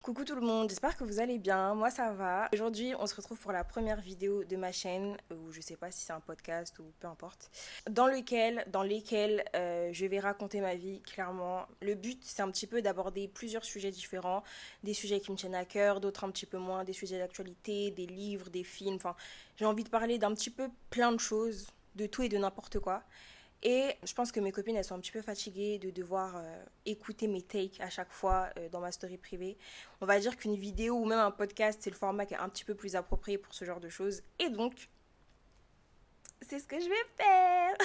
Coucou tout le monde, j'espère que vous allez bien, moi ça va. Aujourd'hui on se retrouve pour la première vidéo de ma chaîne, ou je sais pas si c'est un podcast ou peu importe, dans lesquels je vais raconter ma vie clairement. Le but c'est un petit peu d'aborder plusieurs sujets différents, des sujets qui me tiennent à cœur, d'autres un petit peu moins, des sujets d'actualité, des livres, des films, enfin j'ai envie de parler d'un petit peu plein de choses, de tout et de n'importe quoi. Et je pense que mes copines, elles sont un petit peu fatiguées de devoir écouter mes takes à chaque fois dans ma story privée. On va dire qu'une vidéo ou même un podcast, c'est le format qui est un petit peu plus approprié pour ce genre de choses. Et donc, c'est ce que je vais faire.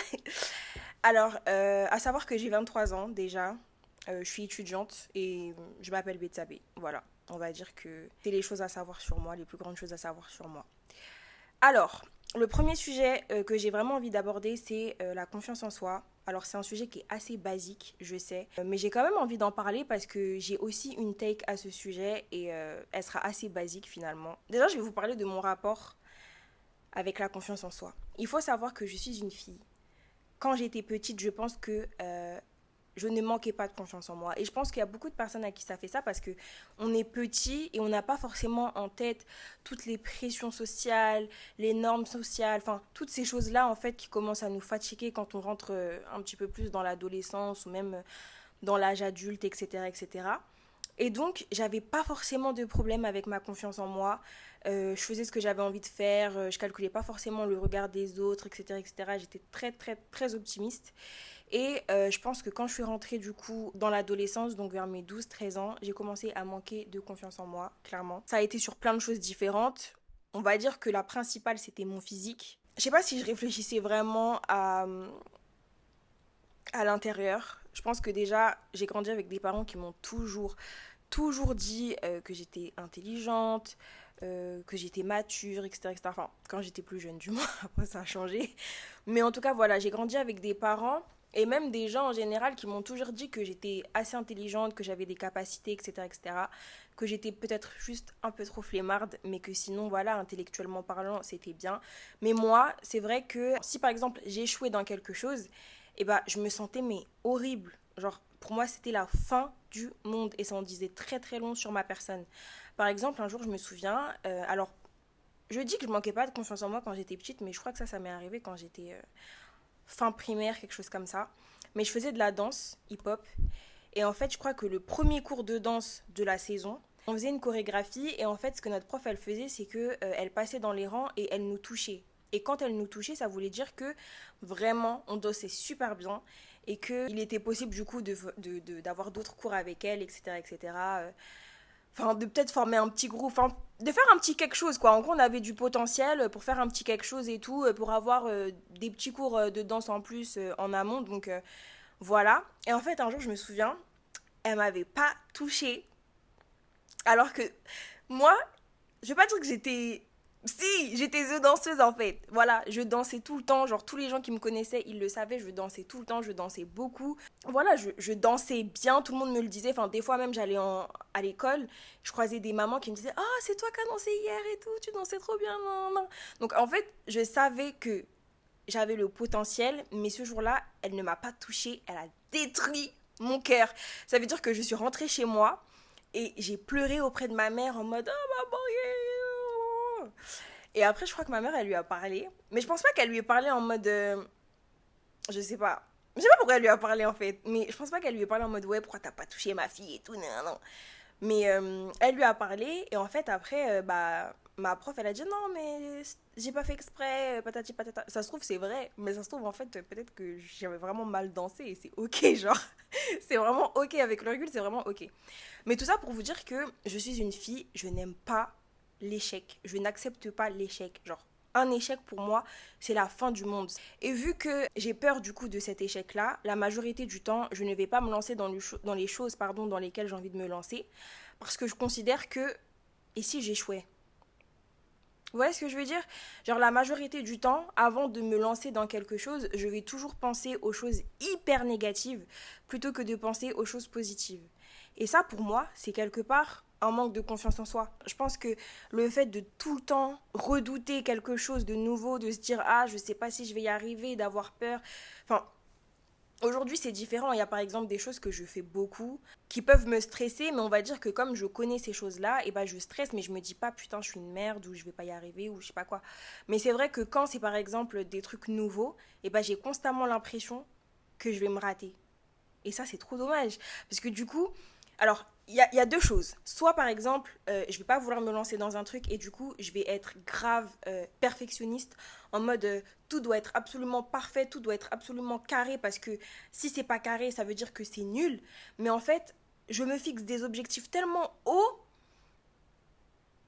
Alors, à savoir que j'ai 23 ans déjà. Je suis étudiante et je m'appelle Betsabe. Voilà, on va dire que c'est les choses à savoir sur moi, les plus grandes choses à savoir sur moi. Alors, le premier sujet que j'ai vraiment envie d'aborder, c'est la confiance en soi. Alors, c'est un sujet qui est assez basique, je sais, mais j'ai quand même envie d'en parler parce que j'ai aussi une take à ce sujet et elle sera assez basique finalement. Déjà, je vais vous parler de mon rapport avec la confiance en soi. Il faut savoir que je suis une fille. Quand j'étais petite, je pense que je ne manquais pas de confiance en moi. Et je pense qu'il y a beaucoup de personnes à qui ça fait ça parce que on est petit et on n'a pas forcément en tête toutes les pressions sociales, les normes sociales, enfin toutes ces choses-là en fait qui commencent à nous fatiguer quand on rentre un petit peu plus dans l'adolescence ou même dans l'âge adulte, etc., etc. Et donc, j'avais pas forcément de problème avec ma confiance en moi. Je faisais ce que j'avais envie de faire. Je calculais pas forcément le regard des autres, etc., etc. J'étais très, très, très optimiste. Et je pense que quand je suis rentrée du coup dans l'adolescence, donc vers mes 12-13 ans, j'ai commencé à manquer de confiance en moi, clairement. Ça a été sur plein de choses différentes. On va dire que la principale, c'était mon physique. Je sais pas si je réfléchissais vraiment à l'intérieur. Je pense que déjà, j'ai grandi avec des parents qui m'ont toujours dit que j'étais intelligente, que j'étais mature, etc., etc. Enfin, quand j'étais plus jeune, du moins, après ça a changé. Mais en tout cas, voilà, j'ai grandi avec des parents et même des gens en général qui m'ont toujours dit que j'étais assez intelligente, que j'avais des capacités, etc., etc., que j'étais peut-être juste un peu trop flemmarde, mais que sinon, voilà, intellectuellement parlant, c'était bien. Mais moi, c'est vrai que si par exemple j'échouais dans quelque chose, et bah, je me sentais mais horrible. Genre, pour moi, c'était la fin du monde et ça en disait très très long sur ma personne. Par exemple, un jour, je me souviens, alors, je dis que je manquais pas de confiance en moi quand j'étais petite, mais je crois que ça m'est arrivé quand j'étais fin primaire, quelque chose comme ça. Mais je faisais de la danse hip-hop et en fait, je crois que le premier cours de danse de la saison, on faisait une chorégraphie et en fait, ce que notre prof, elle faisait, c'est que elle passait dans les rangs et elle nous touchait. Et quand elle nous touchait, ça voulait dire que vraiment, on dansait super bien et qu'il était possible du coup d'avoir d'autres cours avec elle, etc., etc. Enfin, de peut-être former un petit groupe, enfin, de faire un petit quelque chose, quoi. En gros, on avait du potentiel pour faire un petit quelque chose et tout, pour avoir des petits cours de danse en plus en amont, donc voilà. Et en fait, un jour, je me souviens, elle m'avait pas touchée. Alors que moi, je vais pas dire que j'étais. Si, j'étais the danseuse en fait. Voilà, je dansais tout le temps. Genre, tous les gens qui me connaissaient, ils le savaient. Je dansais tout le temps, je dansais beaucoup. Voilà, je dansais bien. Tout le monde me le disait. Enfin, des fois même, à l'école. Je croisais des mamans qui me disaient: Oh, c'est toi qui as dansé hier et tout. Tu dansais trop bien. Non, non. Donc, en fait, je savais que j'avais le potentiel. Mais ce jour-là, elle ne m'a pas touchée. Elle a détruit mon cœur. Ça veut dire que je suis rentrée chez moi. Et j'ai pleuré auprès de ma mère en mode: Oh, maman, yeah. Et après, je crois que ma mère, elle lui a parlé. Mais je pense pas qu'elle lui ait parlé en mode. Je sais pas. Je sais pas pourquoi elle lui a parlé en fait. Mais je pense pas qu'elle lui ait parlé en mode: Ouais, pourquoi t'as pas touché ma fille et tout. Non, non. Mais elle lui a parlé. Et en fait, après, bah, ma prof, elle a dit: Non, mais j'ai pas fait exprès. Patati patata. Ça se trouve, c'est vrai. Mais ça se trouve, en fait, peut-être que j'avais vraiment mal dansé. Et c'est ok, genre. C'est vraiment ok. Avec le recul, c'est vraiment ok. Mais tout ça pour vous dire que je suis une fille, je n'aime pas l'échec. Je n'accepte pas l'échec. Genre, un échec pour moi, c'est la fin du monde. Et vu que j'ai peur du coup de cet échec-là, la majorité du temps, je ne vais pas me lancer dans les choses dans lesquelles j'ai envie de me lancer. Parce que je considère que, et si j'échouais? Vous voyez ce que je veux dire? Genre la majorité du temps, avant de me lancer dans quelque chose, je vais toujours penser aux choses hyper négatives plutôt que de penser aux choses positives. Et ça, pour moi, c'est quelque part un manque de confiance en soi. Je pense que le fait de tout le temps redouter quelque chose de nouveau, de se dire: Ah, je sais pas si je vais y arriver, d'avoir peur. Enfin, Aujourd'hui, c'est différent. Il y a par exemple des choses que je fais beaucoup qui peuvent me stresser, mais on va dire que comme je connais ces choses-là, et ben je stresse, mais je me dis pas putain, je suis une merde ou je vais pas y arriver ou je sais pas quoi. Mais c'est vrai que quand c'est par exemple des trucs nouveaux, et ben j'ai constamment l'impression que je vais me rater. Et ça, c'est trop dommage. Parce que du coup, alors, il y a deux choses. Soit, par exemple, je vais pas vouloir me lancer dans un truc et du coup, je vais être grave perfectionniste en mode tout doit être absolument parfait, tout doit être absolument carré parce que si c'est pas carré, ça veut dire que c'est nul. Mais en fait, je me fixe des objectifs tellement hauts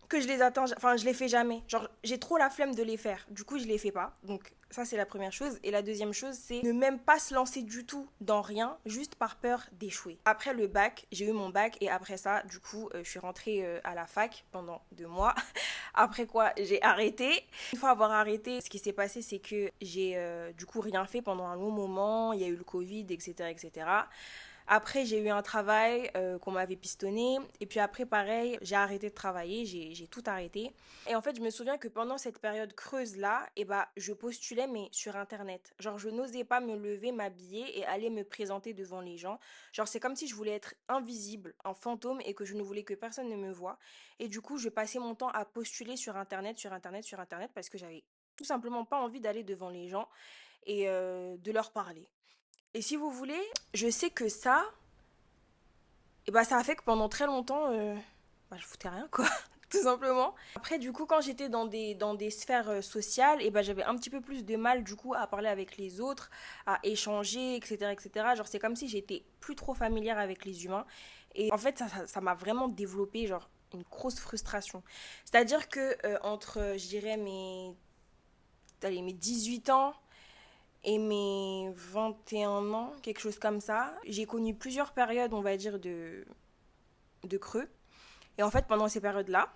que je les atteins, enfin je les fais jamais. Genre j'ai trop la flemme de les faire. Du coup je les fais pas. Donc ça c'est la première chose. Et la deuxième chose c'est ne même pas se lancer du tout dans rien, juste par peur d'échouer. Après le bac, j'ai eu mon bac et après ça, du coup je suis rentrée à la fac pendant 2 mois. Après quoi j'ai arrêté. Une fois avoir arrêté, ce qui s'est passé c'est que j'ai du coup rien fait pendant un long moment. Il y a eu le Covid, etc. etc. Après, j'ai eu un travail qu'on m'avait pistonné. Et puis après, pareil, j'ai arrêté de travailler, j'ai tout arrêté. Et en fait, je me souviens que pendant cette période creuse-là, eh ben, je postulais, mais sur Internet. Genre, je n'osais pas me lever, m'habiller et aller me présenter devant les gens. Genre, c'est comme si je voulais être invisible, un fantôme, et que je ne voulais que personne ne me voie. Et du coup, je passais mon temps à postuler sur Internet, sur Internet, sur Internet, parce que j'avais tout simplement pas envie d'aller devant les gens et de leur parler. Et si vous voulez, je sais que ça, et bah ça a fait que pendant très longtemps, je foutais rien quoi, tout simplement. Après du coup quand j'étais dans des sphères sociales, et bah j'avais un petit peu plus de mal du coup à parler avec les autres, à échanger, etc. etc. Genre c'est comme si j'étais plus trop familière avec les humains. Et en fait ça m'a vraiment développé genre une grosse frustration. C'est-à-dire que entre, je dirais, mes 18 ans et mes 21 ans, quelque chose comme ça, j'ai connu plusieurs périodes, on va dire, de creux. Et en fait, pendant ces périodes-là,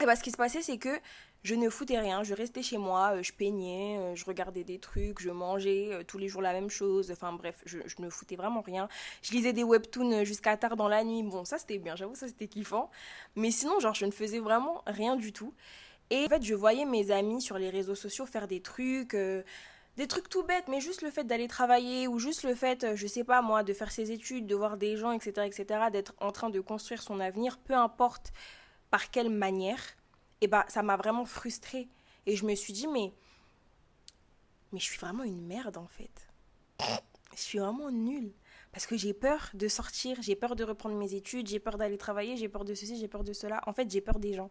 et bah, ce qui se passait, c'est que je ne foutais rien, je restais chez moi, je peignais, je regardais des trucs, je mangeais tous les jours la même chose, enfin bref, je ne foutais vraiment rien. Je lisais des webtoons jusqu'à tard dans la nuit, bon ça c'était bien, j'avoue ça c'était kiffant. Mais sinon, genre je ne faisais vraiment rien du tout. Et en fait, je voyais mes amis sur les réseaux sociaux faire des trucs tout bêtes, mais juste le fait d'aller travailler ou juste le fait, je sais pas moi, de faire ses études, de voir des gens, etc., etc., d'être en train de construire son avenir, peu importe par quelle manière, et bah ça m'a vraiment frustrée. Et je me suis dit, mais je suis vraiment une merde en fait. Je suis vraiment nulle. Parce que j'ai peur de sortir, j'ai peur de reprendre mes études, j'ai peur d'aller travailler, j'ai peur de ceci, j'ai peur de cela. En fait, j'ai peur des gens.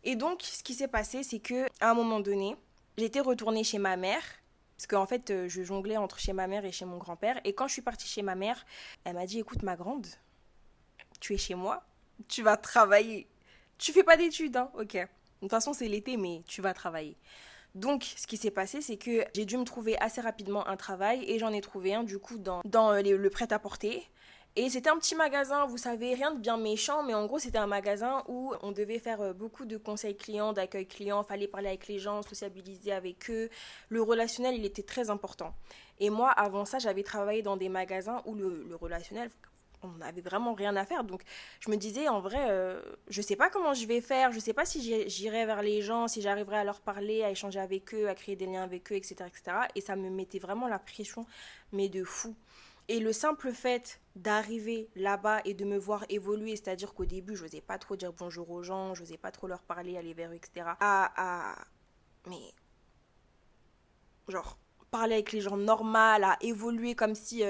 Et donc, ce qui s'est passé, c'est que à un moment donné, j'étais retournée chez ma mère. Parce qu'en fait, je jonglais entre chez ma mère et chez mon grand-père. Et quand je suis partie chez ma mère, elle m'a dit, écoute, ma grande, tu es chez moi, tu vas travailler. Tu fais pas d'études, hein, ok. De toute façon, c'est l'été, mais tu vas travailler. Donc, ce qui s'est passé, c'est que j'ai dû me trouver assez rapidement un travail et j'en ai trouvé un, du coup, dans le prêt-à-porter. Et c'était un petit magasin, vous savez, rien de bien méchant, mais en gros, c'était un magasin où on devait faire beaucoup de conseils clients, d'accueil client, fallait parler avec les gens, sociabiliser avec eux. Le relationnel, il était très important. Et moi, avant ça, j'avais travaillé dans des magasins où le relationnel, on n'avait vraiment rien à faire. Donc, je me disais, en vrai, je sais pas comment je vais faire, je sais pas si j'irai vers les gens, si j'arriverai à leur parler, à échanger avec eux, à créer des liens avec eux, etc., etc. Et ça me mettait vraiment la pression, mais de fou. Et le simple fait d'arriver là-bas et de me voir évoluer, c'est-à-dire qu'au début, je n'osais pas trop dire bonjour aux gens, je n'osais pas trop leur parler, aller vers eux, etc. Mais, genre, parler avec les gens normal, à évoluer comme si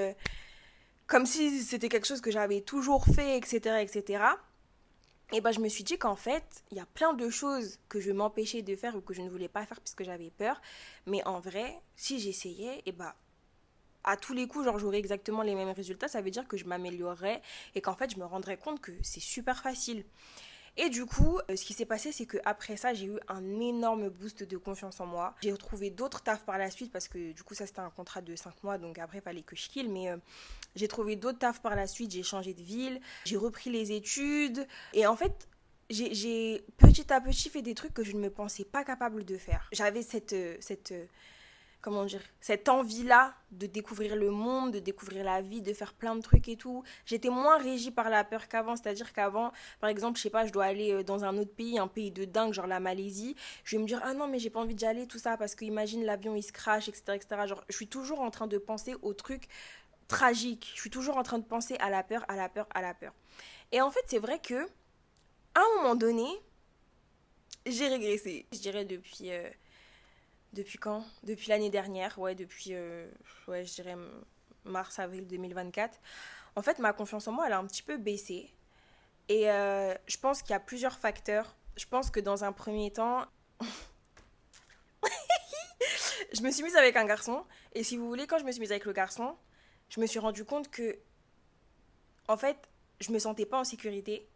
c'était quelque chose que j'avais toujours fait, etc., etc. Et ben, je me suis dit qu'en fait, il y a plein de choses que je m'empêchais de faire ou que je ne voulais pas faire puisque j'avais peur. Mais en vrai, si j'essayais, et ben, à tous les coups, genre j'aurais exactement les mêmes résultats, ça veut dire que je m'améliorerais et qu'en fait je me rendrais compte que c'est super facile. Et du coup, ce qui s'est passé, c'est qu'après ça, j'ai eu un énorme boost de confiance en moi. J'ai retrouvé d'autres tafs par la suite parce que du coup, ça c'était un contrat de 5 mois, donc après, il fallait que je kill. Mais j'ai trouvé d'autres tafs par la suite, j'ai changé de ville, j'ai repris les études. Et en fait, j'ai petit à petit fait des trucs que je ne me pensais pas capable de faire. J'avais cette comment dire, cette envie-là de découvrir le monde, de découvrir la vie, de faire plein de trucs et tout. J'étais moins régie par la peur qu'avant, c'est-à-dire qu'avant, par exemple, je sais pas, je dois aller dans un autre pays, un pays de dingue, genre la Malaisie, je vais me dire, ah non, mais j'ai pas envie d'y aller, tout ça, parce que imagine l'avion il se crache, etc., etc. Genre, je suis toujours en train de penser aux trucs tragique. Je suis toujours en train de penser à la peur, à la peur, à la peur. Et en fait, c'est vrai que à un moment donné, j'ai régressé. Je dirais depuis quand? Depuis l'année dernière, ouais, ouais, je dirais mars-avril 2024. En fait, ma confiance en moi, elle a un petit peu baissé. Et je pense qu'il y a plusieurs facteurs. Je pense que dans un premier temps, je me suis mise avec un garçon. Et si vous voulez, quand je me suis mise avec le garçon, je me suis rendu compte que, en fait, je me sentais pas en sécurité.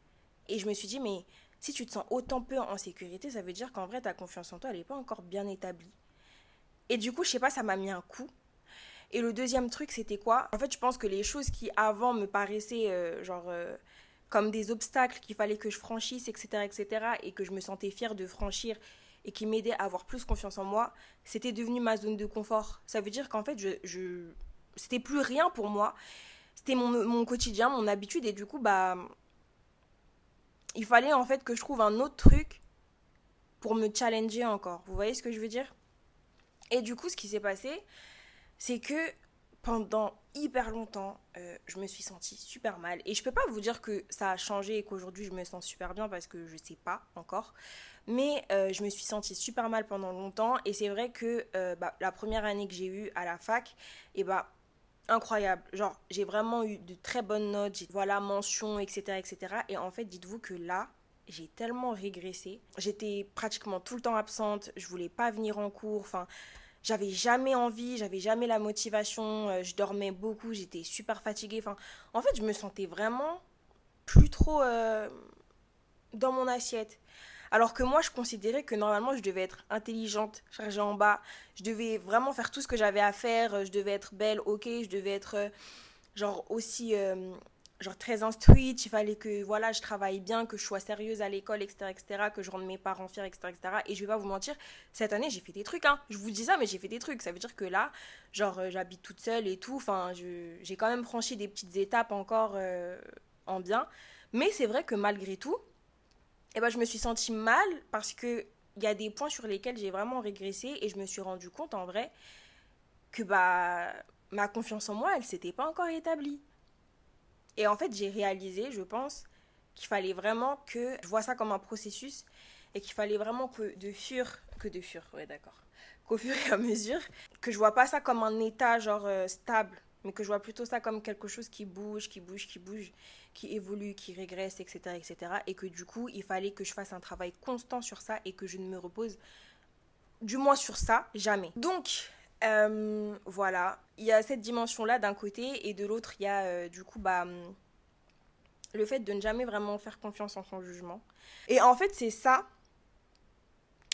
Et je me suis dit, mais si tu te sens autant peu en sécurité, ça veut dire qu'en vrai, ta confiance en toi, elle n'est pas encore bien établie. Et du coup, je sais pas, ça m'a mis un coup. Et le deuxième truc, c'était quoi? En fait, je pense que les choses qui avant me paraissaient comme des obstacles qu'il fallait que je franchisse, etc., etc., et que je me sentais fière de franchir et qui m'aidaient à avoir plus confiance en moi, c'était devenu ma zone de confort. Ça veut dire qu'en fait, c'était plus rien pour moi. C'était mon quotidien, mon habitude, et du coup, bah, il fallait en fait que je trouve un autre truc pour me challenger encore. Vous voyez ce que je veux dire? Et du coup, ce qui s'est passé, c'est que pendant hyper longtemps, je me suis sentie super mal. Et je peux pas vous dire que ça a changé et qu'aujourd'hui je me sens super bien parce que je sais pas encore. Mais je me suis sentie super mal pendant longtemps. Et c'est vrai que la première année que j'ai eue à la fac, et bah incroyable. Genre, j'ai vraiment eu de très bonnes notes, voilà, mentions, etc., etc. Et en fait, dites-vous que là, j'ai tellement régressé. J'étais pratiquement tout le temps absente, je voulais pas venir en cours, enfin, j'avais jamais envie, j'avais jamais la motivation, je dormais beaucoup, j'étais super fatiguée. Enfin, en fait, je me sentais vraiment plus trop dans mon assiette. Alors que moi, je considérais que normalement, je devais être intelligente, chargée en bas. Je devais vraiment faire tout ce que j'avais à faire. Je devais être belle, ok. Je devais être genre aussi genre très instruite. Il fallait que voilà, je travaille bien, que je sois sérieuse à l'école, etc., etc., que je rende mes parents fiers, etc., etc. Et je vais pas vous mentir, cette année, j'ai fait des trucs. Hein. Je vous dis ça, mais j'ai fait des trucs. Ça veut dire que là, genre, j'habite toute seule et tout. Enfin, j'ai quand même franchi des petites étapes encore en bien. Mais c'est vrai que malgré tout, eh ben, je me suis sentie mal parce que il y a des points sur lesquels j'ai vraiment régressé et je me suis rendu compte en vrai que bah ma confiance en moi, elle s'était pas encore établie. Et en fait, j'ai réalisé, je pense, qu'il fallait vraiment que je vois ça comme un processus et qu'il fallait vraiment ouais d'accord, qu'au fur et à mesure, que je vois pas ça comme un état genre stable, mais que je vois plutôt ça comme quelque chose qui bouge, qui bouge, qui bouge, qui évolue, qui régresse, etc., etc. Et que du coup, il fallait que je fasse un travail constant sur ça et que je ne me repose, du moins sur ça, jamais. Donc, voilà, il y a cette dimension-là d'un côté et de l'autre, il y a du coup, bah, le fait de ne jamais vraiment faire confiance en son jugement. Et en fait, c'est ça,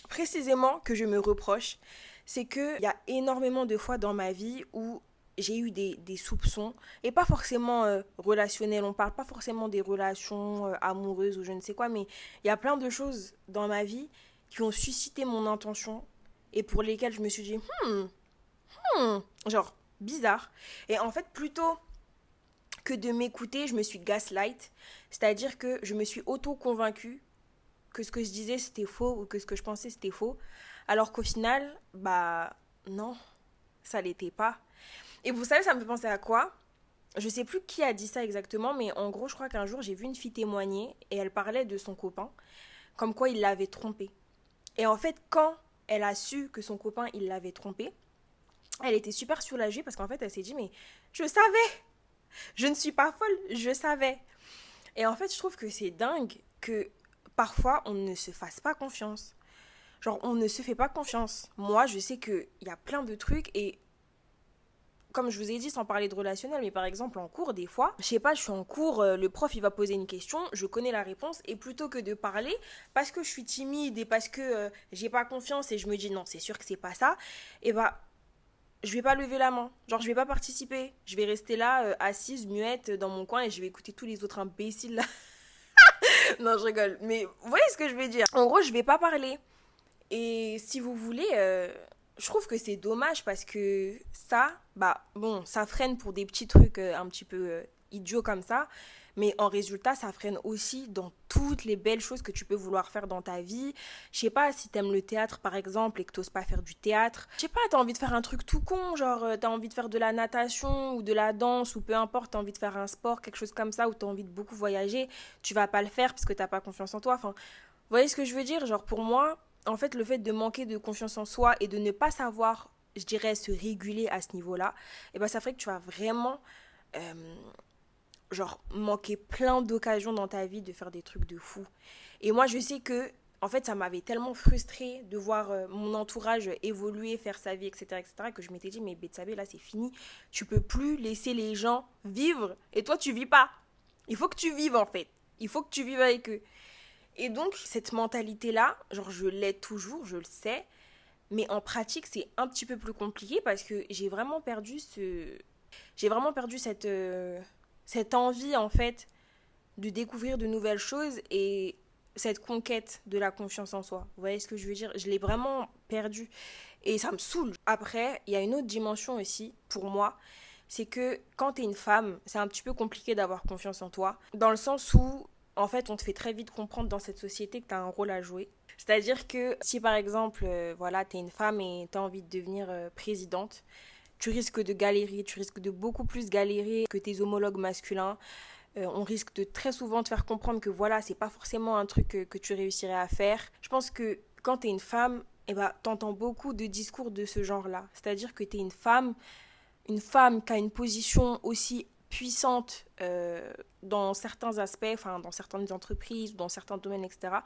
précisément, que je me reproche. C'est qu'il y a énormément de fois dans ma vie où j'ai eu des soupçons, et pas forcément relationnels, on parle pas forcément des relations amoureuses ou je ne sais quoi, mais il y a plein de choses dans ma vie qui ont suscité mon intention et pour lesquelles je me suis dit, genre, bizarre. Et en fait, plutôt que de m'écouter, je me suis gaslight, c'est-à-dire que je me suis auto-convaincue que ce que je disais c'était faux ou que ce que je pensais c'était faux, alors qu'au final, bah non, ça l'était pas. Et vous savez, ça me fait penser à quoi? Je sais plus qui a dit ça exactement, mais en gros, je crois qu'un jour, j'ai vu une fille témoigner et elle parlait de son copain, comme quoi il l'avait trompée. Et en fait, quand elle a su que son copain, il l'avait trompée, elle était super soulagée parce qu'en fait, elle s'est dit, mais je savais, je ne suis pas folle, je savais. Et en fait, je trouve que c'est dingue que parfois, on ne se fasse pas confiance. Genre, on ne se fait pas confiance. Moi, je sais qu'il y a plein de trucs et comme je vous ai dit, sans parler de relationnel, mais par exemple en cours, des fois, je sais pas, je suis en cours, le prof il va poser une question, je connais la réponse, et plutôt que de parler, parce que je suis timide et parce que j'ai pas confiance et je me dis non, c'est sûr que c'est pas ça, et bah je vais pas lever la main, genre je vais pas participer, je vais rester là, assise, muette, dans mon coin, et je vais écouter tous les autres imbéciles là. Non, je rigole, mais vous voyez ce que je veux dire? En gros, je vais pas parler. Et si vous voulez, je trouve que c'est dommage parce que ça, bah bon, ça freine pour des petits trucs un petit peu idiots comme ça. Mais en résultat, ça freine aussi dans toutes les belles choses que tu peux vouloir faire dans ta vie. Je sais pas, si t'aimes le théâtre par exemple et que t'oses pas faire du théâtre. Je sais pas, t'as envie de faire un truc tout con, genre t'as envie de faire de la natation ou de la danse ou peu importe, t'as envie de faire un sport, quelque chose comme ça, ou t'as envie de beaucoup voyager, tu vas pas le faire parce que t'as pas confiance en toi. Enfin, vous voyez ce que je veux dire? Genre pour moi, en fait, le fait de manquer de confiance en soi et de ne pas savoir, je dirais, se réguler à ce niveau-là, et ben ça ferait que tu vas vraiment euh, genre manquer plein d'occasions dans ta vie de faire des trucs de fou. Et moi, je sais que en fait, ça m'avait tellement frustrée de voir mon entourage évoluer, faire sa vie, etc., que je m'étais dit, mais Betsabe, là, c'est fini. Tu peux plus laisser les gens vivre et toi, tu vis pas. Il faut que tu vives, en fait. Il faut que tu vives avec eux. Et donc, cette mentalité-là, genre, je l'ai toujours, je le sais, mais en pratique, c'est un petit peu plus compliqué parce que j'ai vraiment perdu cette envie, en fait, de découvrir de nouvelles choses et cette conquête de la confiance en soi. Vous voyez ce que je veux dire? Je l'ai vraiment perdu et ça me saoule. Après, il y a une autre dimension aussi, pour moi, c'est que quand t'es une femme, c'est un petit peu compliqué d'avoir confiance en toi, dans le sens où, en fait, on te fait très vite comprendre dans cette société que t'as un rôle à jouer. C'est-à-dire que si par exemple, voilà, t'es une femme et t'as envie de devenir présidente, tu risques de galérer, tu risques de beaucoup plus galérer que tes homologues masculins. On risque de très souvent te faire comprendre que voilà, c'est pas forcément un truc que tu réussirais à faire. Je pense que quand t'es une femme, eh ben, t'entends beaucoup de discours de ce genre-là. C'est-à-dire que t'es une femme qui a une position aussi puissante dans certains aspects, enfin dans certaines entreprises, dans certains domaines, etc.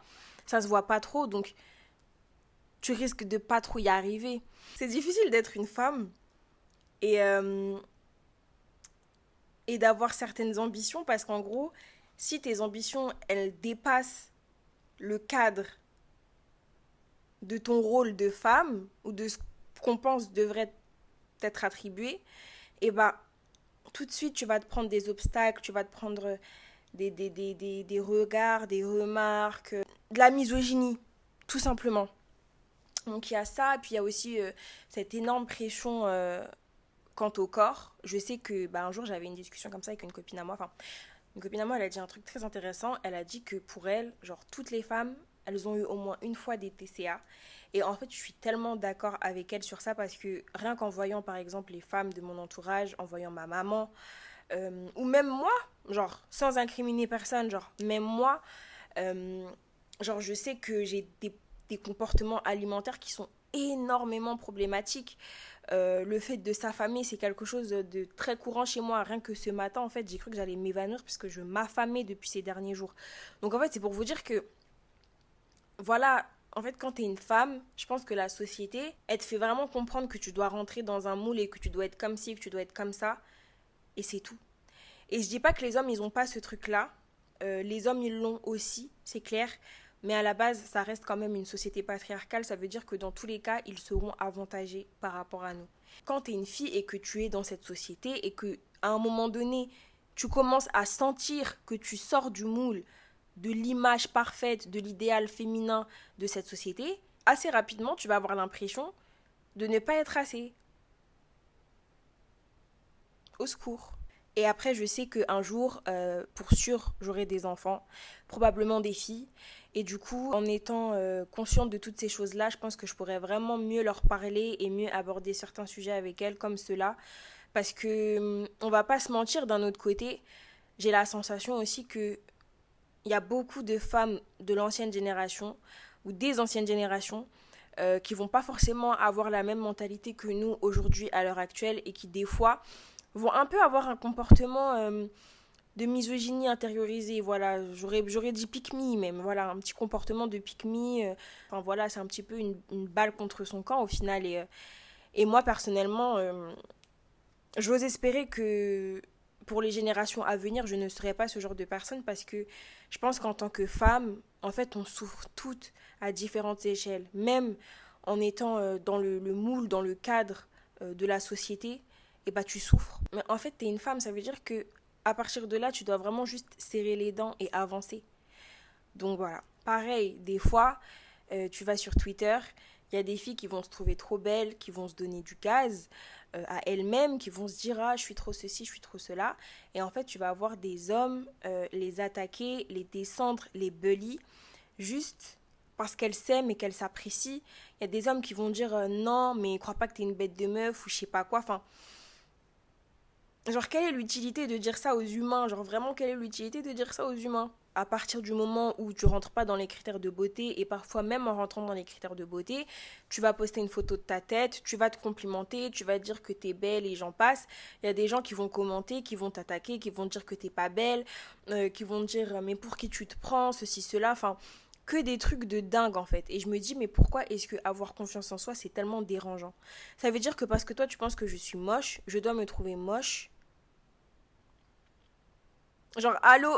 Ça se voit pas trop, donc tu risques de pas trop y arriver. C'est difficile d'être une femme et, euh, et d'avoir certaines ambitions parce qu'en gros, si tes ambitions, elles dépassent le cadre de ton rôle de femme ou de ce qu'on pense devrait t'être attribué, et bah tout de suite tu vas te prendre des obstacles, tu vas te prendre des regards, des remarques, de la misogynie, tout simplement. Donc il y a ça, puis il y a aussi cette énorme pression quant au corps. Je sais que bah, un jour j'avais une discussion comme ça avec une copine à moi, enfin une copine à moi, elle a dit un truc très intéressant. Elle a dit que pour elle, genre toutes les femmes, elles ont eu au moins une fois des TCA. Et en fait, je suis tellement d'accord avec elle sur ça parce que rien qu'en voyant par exemple les femmes de mon entourage, en voyant ma maman, ou même moi, genre sans incriminer personne, genre même moi, euh, genre je sais que j'ai des comportements alimentaires qui sont énormément problématiques. Le fait de s'affamer, c'est quelque chose de très courant chez moi. Rien que ce matin, en fait, j'ai cru que j'allais m'évanouir puisque je m'affamais depuis ces derniers jours. Donc, en fait, c'est pour vous dire que, voilà, en fait, quand t'es une femme, je pense que la société, elle te fait vraiment comprendre que tu dois rentrer dans un moule et que tu dois être comme ci, que tu dois être comme ça. Et c'est tout. Et je dis pas que les hommes, ils ont pas ce truc-là. Les hommes, ils l'ont aussi, c'est clair. Mais à la base, ça reste quand même une société patriarcale. Ça veut dire que dans tous les cas, ils seront avantagés par rapport à nous. Quand tu es une fille et que tu es dans cette société et que à un moment donné, tu commences à sentir que tu sors du moule, de l'image parfaite, de l'idéal féminin de cette société, assez rapidement, tu vas avoir l'impression de ne pas être assez. Au secours. Et après, je sais qu'un jour, pour sûr, j'aurai des enfants, probablement des filles. Et du coup, en étant consciente de toutes ces choses-là, je pense que je pourrais vraiment mieux leur parler et mieux aborder certains sujets avec elles comme cela. Parce que on va pas se mentir, d'un autre côté, j'ai la sensation aussi que il y a beaucoup de femmes de l'ancienne génération ou des anciennes générations qui vont pas forcément avoir la même mentalité que nous aujourd'hui à l'heure actuelle et qui des fois vont un peu avoir un comportement de misogynie intériorisée. Voilà, j'aurais dit pick me même. Voilà, un petit comportement de pick me. Enfin voilà, c'est un petit peu une balle contre son camp au final. Et moi personnellement, j'ose espérer que pour les générations à venir, je ne serai pas ce genre de personne parce que je pense qu'en tant que femme, en fait, on souffre toutes à différentes échelles. Même en étant dans le moule, dans le cadre de la société, et bah tu souffres. Mais en fait, t'es une femme, ça veut dire que à partir de là, tu dois vraiment juste serrer les dents et avancer. Donc voilà. Pareil, des fois, tu vas sur Twitter, il Il y a des filles qui vont se trouver trop belles, qui vont se donner du gaz à elles-mêmes, qui vont se dire ah je suis trop ceci, je suis trop cela. Et en fait tu vas avoir des hommes les attaquer, les descendre, les bully, juste parce qu'elles s'aiment et qu'elles s'apprécient. Il y a des hommes qui vont dire non mais crois pas que t'es une bête de meuf ou je sais pas quoi. Enfin, genre quelle est l'utilité de dire ça aux humains? Genre vraiment quelle est l'utilité de dire ça aux humains? À partir du moment où tu rentres pas dans les critères de beauté, et parfois même en rentrant dans les critères de beauté, tu vas poster une photo de ta tête, tu vas te complimenter, tu vas dire que t'es belle et j'en passe. Il y a des gens qui vont commenter, qui vont t'attaquer, qui vont dire que t'es pas belle, qui vont dire mais pour qui tu te prends, ceci, cela, enfin que des trucs de dingue en fait. Et je me dis mais pourquoi est-ce que avoir confiance en soi c'est tellement dérangeant? Ça veut dire que parce que toi tu penses que je suis moche, je dois me trouver moche. Genre allô.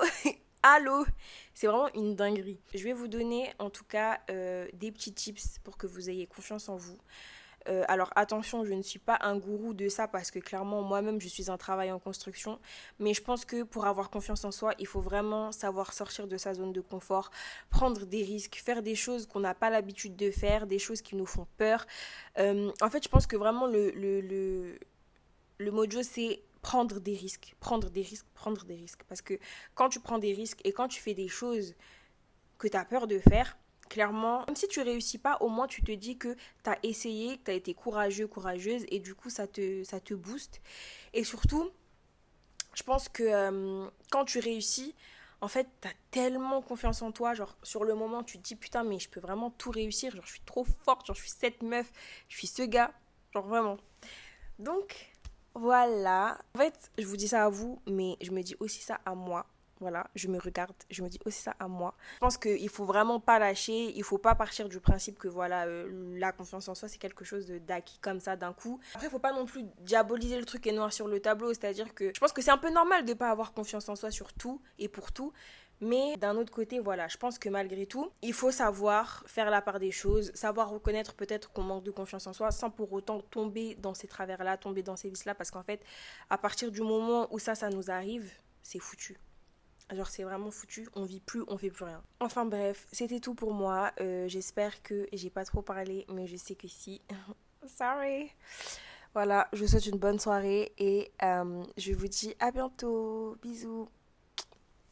Allô, c'est vraiment une dinguerie. Je vais vous donner en tout cas des petits tips pour que vous ayez confiance en vous. Alors attention, je ne suis pas un gourou de ça parce que clairement moi-même je suis un travail en construction. Mais je pense que pour avoir confiance en soi, il faut vraiment savoir sortir de sa zone de confort, prendre des risques, faire des choses qu'on n'a pas l'habitude de faire, des choses qui nous font peur. En fait, je pense que vraiment le mojo c'est prendre des risques, prendre des risques, prendre des risques. Parce que quand tu prends des risques et quand tu fais des choses que tu as peur de faire, clairement, même si tu réussis pas, au moins tu te dis que tu as essayé, que tu as été courageux, courageuse et du coup ça te booste. Et surtout, je pense que quand tu réussis, en fait, tu as tellement confiance en toi, genre sur le moment tu te dis putain mais je peux vraiment tout réussir, genre je suis trop forte, genre je suis cette meuf, je suis ce gars, genre vraiment. Donc voilà. En fait, je vous dis ça à vous, mais je me dis aussi ça à moi. Voilà, je me regarde, je me dis aussi ça à moi. Je pense qu'il faut vraiment pas lâcher, il faut pas partir du principe que voilà, la confiance en soi c'est quelque chose d'acquis comme ça d'un coup. Après, il faut pas non plus diaboliser le truc et noir sur le tableau, c'est-à-dire que je pense que c'est un peu normal de pas avoir confiance en soi sur tout et pour tout. Mais d'un autre côté, voilà, je pense que malgré tout, il faut savoir faire la part des choses, savoir reconnaître peut-être qu'on manque de confiance en soi sans pour autant tomber dans ces travers-là, tomber dans ces vices-là, parce qu'en fait, à partir du moment où ça nous arrive, c'est foutu. Genre c'est vraiment foutu, on vit plus, on fait plus rien. Enfin bref, c'était tout pour moi. J'espère que j'ai pas trop parlé, mais je sais que si. Sorry. Voilà, je vous souhaite une bonne soirée et je vous dis à bientôt. Bisous.